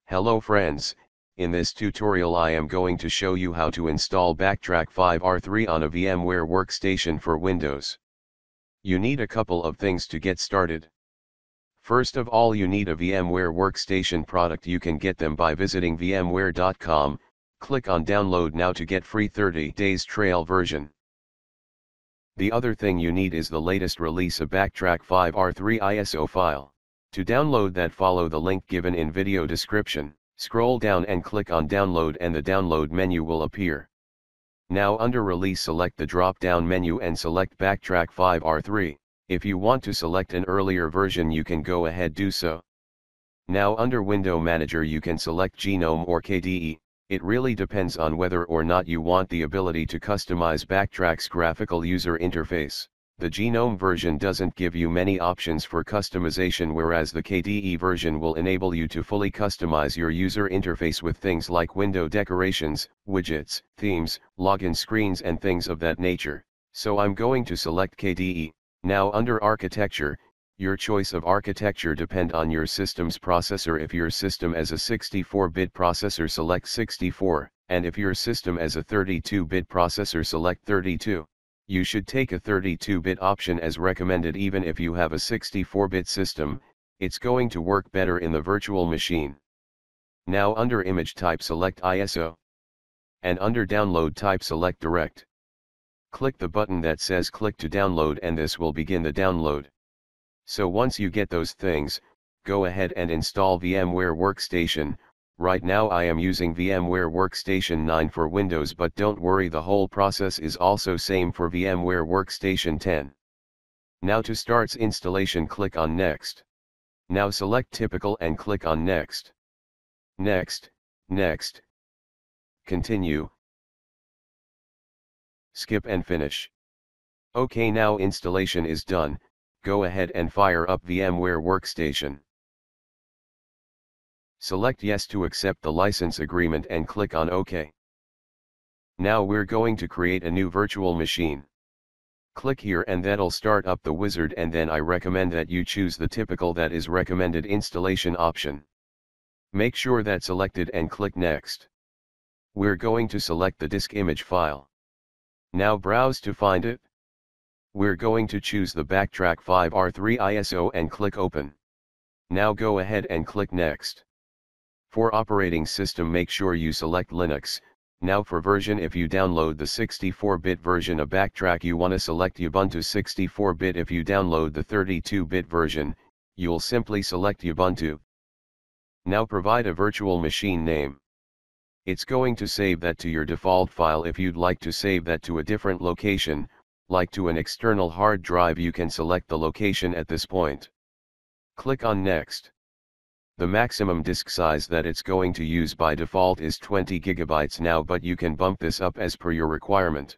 Hello friends, in this tutorial I am going to show you how to install Backtrack 5R3 on a VMware workstation for Windows. You need a couple of things to get started. First of all, you need a VMware workstation product. You can get them by visiting vmware.com, click on download now to get free 30 days trial version. The other thing you need is the latest release of Backtrack 5R3 ISO file. To download that, follow the link given in video description, scroll down and click on download and the download menu will appear. Now under release select the drop down menu and select Backtrack 5R3. If you want to select an earlier version you can go ahead do so. Now under window manager you can select GNOME or KDE. It really depends on whether or not you want the ability to customize Backtrack's graphical user interface. The GNOME version doesn't give you many options for customization, whereas the KDE version will enable you to fully customize your user interface with things like window decorations, widgets, themes, login screens and things of that nature. So I'm going to select KDE. Now under architecture, your choice of architecture depend on your system's processor. If your system as a 64-bit processor select 64, and if your system as a 32-bit processor select 32. You should take a 32-bit option as recommended. Even if you have a 64-bit system, it's going to work better in the virtual machine. Now under image type select ISO. And under download type select direct. Click the button that says click to download and this will begin the download. So once you get those things, go ahead and install VMware Workstation. Right now I am using VMware Workstation 9 for Windows, but don't worry, the whole process is also same for VMware Workstation 10. Now to start installation click on Next. Now select Typical and click on Next. Next, Next. Continue. Skip and finish. OK, now installation is done, go ahead and fire up VMware Workstation. Select Yes to accept the license agreement and click on OK. Now we're going to create a new virtual machine. Click here and that'll start up the wizard, and then I recommend that you choose the typical, that is recommended installation option. Make sure that's selected and click Next. We're going to select the disk image file. Now browse to find it. We're going to choose the Backtrack 5R3 ISO and click Open. Now go ahead and click Next. For operating system make sure you select Linux. Now for version, if you download the 64-bit version of Backtrack you want to select Ubuntu 64-bit. If you download the 32-bit version, you'll simply select Ubuntu. Now provide a virtual machine name. It's going to save that to your default file. If you'd like to save that to a different location, like to an external hard drive, you can select the location at this point. Click on Next. The maximum disk size that it's going to use by default is 20 GB now, but you can bump this up as per your requirement.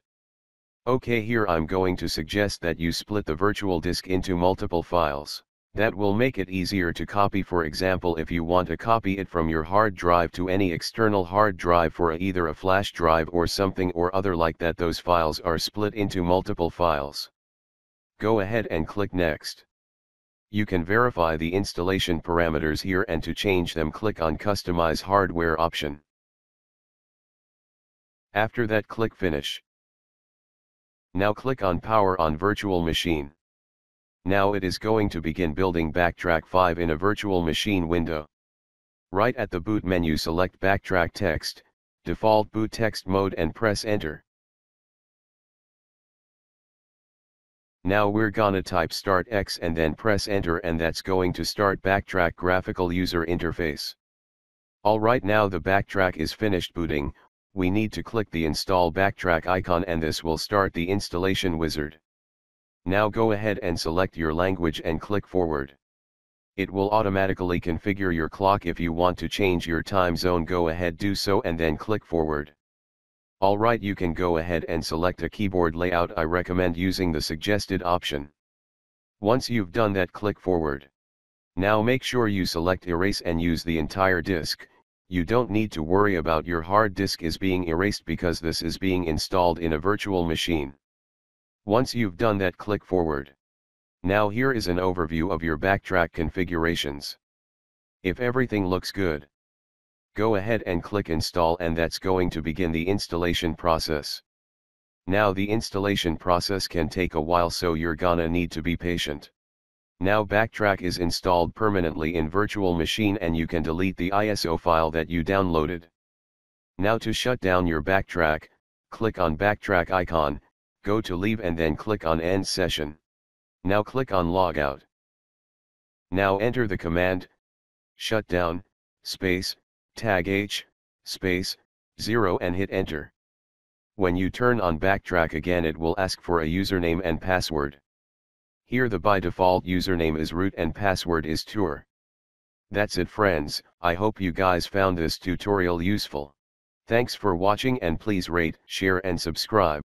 OK, here I'm going to suggest that you split the virtual disk into multiple files. That will make it easier to copy. For example, if you want to copy it from your hard drive to any external hard drive for either a flash drive or something or other like that, those files are split into multiple files. Go ahead and click Next. You can verify the installation parameters here, and to change them click on Customize Hardware option. After that click Finish. Now click on Power on Virtual Machine. Now it is going to begin building Backtrack 5 in a virtual machine window. Right at the boot menu select Backtrack Text, default boot text mode and press Enter. Now we're gonna type Start X and then press Enter, and that's going to start Backtrack graphical user interface. Alright, now the Backtrack is finished booting. We need to click the Install Backtrack icon and this will start the installation wizard. Now go ahead and select your language and click Forward. It will automatically configure your clock. If you want to change your time zone, go ahead do so and then click Forward. Alright, you can go ahead and select a keyboard layout. I recommend using the suggested option. Once you've done that, click Forward. Now make sure you select Erase and use the entire disk. You don't need to worry about your hard disk is being erased because this is being installed in a virtual machine. Once you've done that, click Forward. Now here is an overview of your Backtrack configurations. If everything looks good, Go ahead and click install, and that's going to begin the installation process. Now the installation process can take a while, so you're gonna need to be patient. Now Backtrack is installed permanently in virtual machine, and you can delete the ISO file that you downloaded. Now to shut down your Backtrack, click on Backtrack icon, go to leave and then click on end session. Now click on logout. Now enter the command, shutdown, space, tag H, space, 0 and hit enter. When you turn on Backtrack again, it will ask for a username and password. Here the by default username is root and password is tour. That's it friends, I hope you guys found this tutorial useful. Thanks for watching, and please rate, share and subscribe.